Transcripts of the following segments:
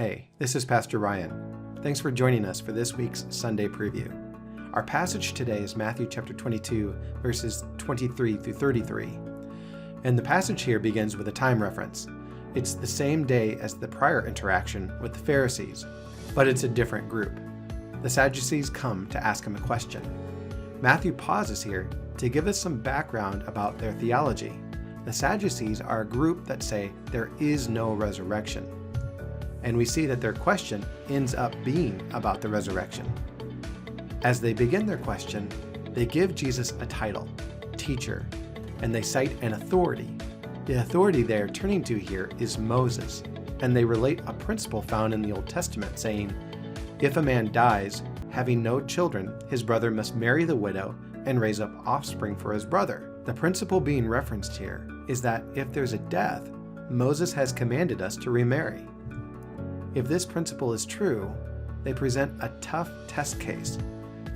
Hey, this is Pastor Ryan. Thanks for joining us for this week's Sunday Preview. Our passage today is Matthew chapter 22, verses 23 through 33. And the passage here begins with a time reference. It's the same day as the prior interaction with the Pharisees, but it's a different group. The Sadducees come to ask him a question. Matthew pauses here to give us some background about their theology. The Sadducees are a group that say there is no resurrection. And we see that their question ends up being about the resurrection. As they begin their question, they give Jesus a title, teacher, and they cite an authority. The authority they are turning to here is Moses, and they relate a principle found in the Old Testament saying, if a man dies, having no children, his brother must marry the widow and raise up offspring for his brother. The principle being referenced here is that if there's a death, Moses has commanded us to remarry. If this principle is true, they present a tough test case.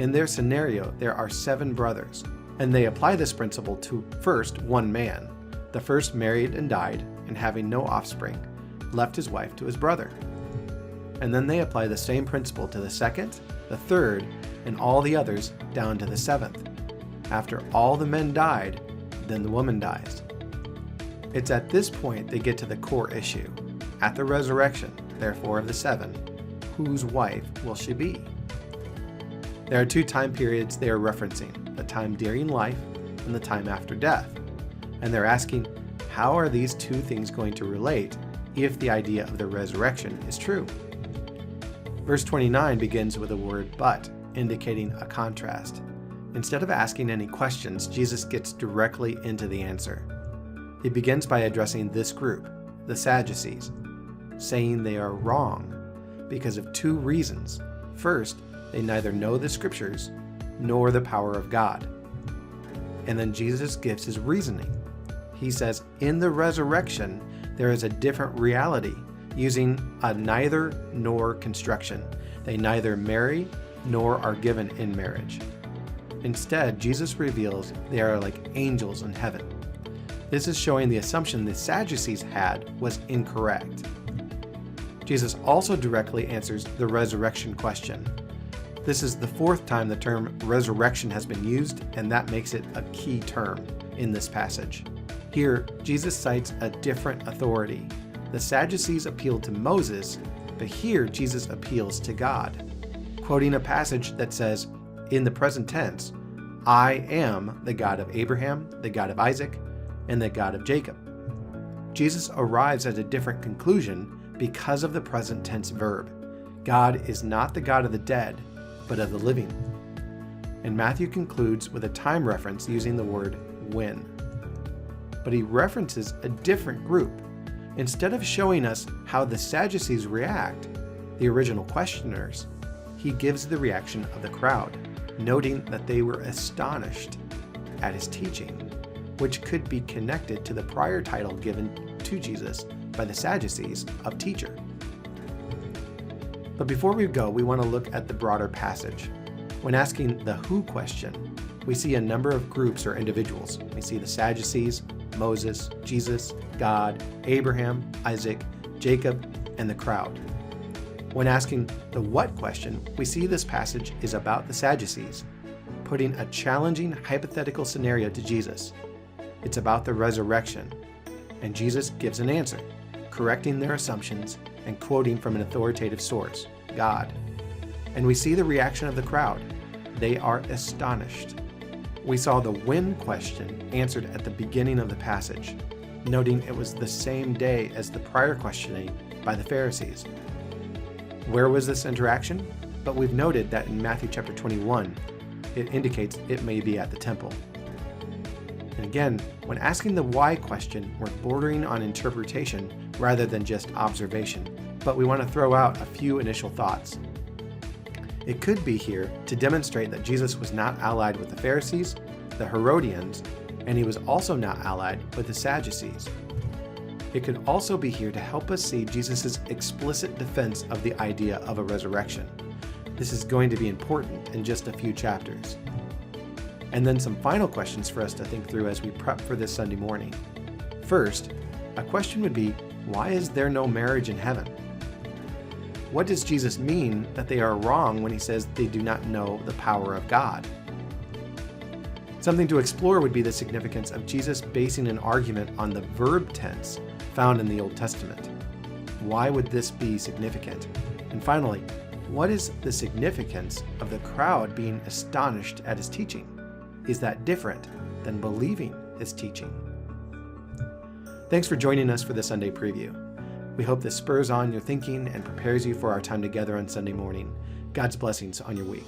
In their scenario, there are 7 brothers, and they apply this principle to first one man. The first married and died, and having no offspring, left his wife to his brother. And then they apply the same principle to the second, the third, and all the others down to the 7th. After all the men died, then the woman dies. It's at this point they get to the core issue. At the resurrection, therefore, of the 7, whose wife will she be? There are 2 time periods they are referencing, the time during life and the time after death. And they're asking, how are these 2 things going to relate if the idea of the resurrection is true? Verse 29 begins with the word but, indicating a contrast. Instead of asking any questions, Jesus gets directly into the answer. He begins by addressing this group, the Sadducees, saying they are wrong because of 2 reasons. First, they neither know the scriptures nor the power of God. And then Jesus gives his reasoning. He says, in the resurrection, there is a different reality, using a neither nor construction. They neither marry nor are given in marriage. Instead, Jesus reveals they are like angels in heaven. This is showing the assumption the Sadducees had was incorrect. Jesus also directly answers the resurrection question. This is the 4th time the term resurrection has been used, and that makes it a key term in this passage. Here, Jesus cites a different authority. The Sadducees appealed to Moses, but here Jesus appeals to God, quoting a passage that says, in the present tense, I am the God of Abraham, the God of Isaac, and the God of Jacob. Jesus arrives at a different conclusion because of the present tense verb. God is not the God of the dead, but of the living. And Matthew concludes with a time reference using the word when. But he references a different group. Instead of showing us how the Sadducees react, the original questioners, he gives the reaction of the crowd, noting that they were astonished at his teaching, which could be connected to the prior title given to Jesus by the Sadducees of teacher. But before we go, we want to look at the broader passage. When asking the who question, we see a number of groups or individuals. We see the Sadducees, Moses, Jesus, God, Abraham, Isaac, Jacob, and the crowd. When asking the what question, we see this passage is about the Sadducees, putting a challenging hypothetical scenario to Jesus. It's about the resurrection, and Jesus gives an answer, correcting their assumptions and quoting from an authoritative source, God. And we see the reaction of the crowd. They are astonished. We saw the when question answered at the beginning of the passage, noting it was the same day as the prior questioning by the Pharisees. Where was this interaction? But we've noted that in Matthew chapter 21, it indicates it may be at the temple. And again, when asking the why question, we're bordering on interpretation rather than just observation. But we want to throw out a few initial thoughts. It could be here to demonstrate that Jesus was not allied with the Pharisees, the Herodians, and he was also not allied with the Sadducees. It could also be here to help us see Jesus' explicit defense of the idea of a resurrection. This is going to be important in just a few chapters. And then some final questions for us to think through as we prep for this Sunday morning. First, a question would be, why is there no marriage in heaven? What does Jesus mean that they are wrong when he says they do not know the power of God? Something to explore would be the significance of Jesus basing an argument on the verb tense found in the Old Testament. Why would this be significant? And finally, what is the significance of the crowd being astonished at his teaching? Is that different than believing his teaching? Thanks for joining us for the Sunday Preview. We hope this spurs on your thinking and prepares you for our time together on Sunday morning. God's blessings on your week.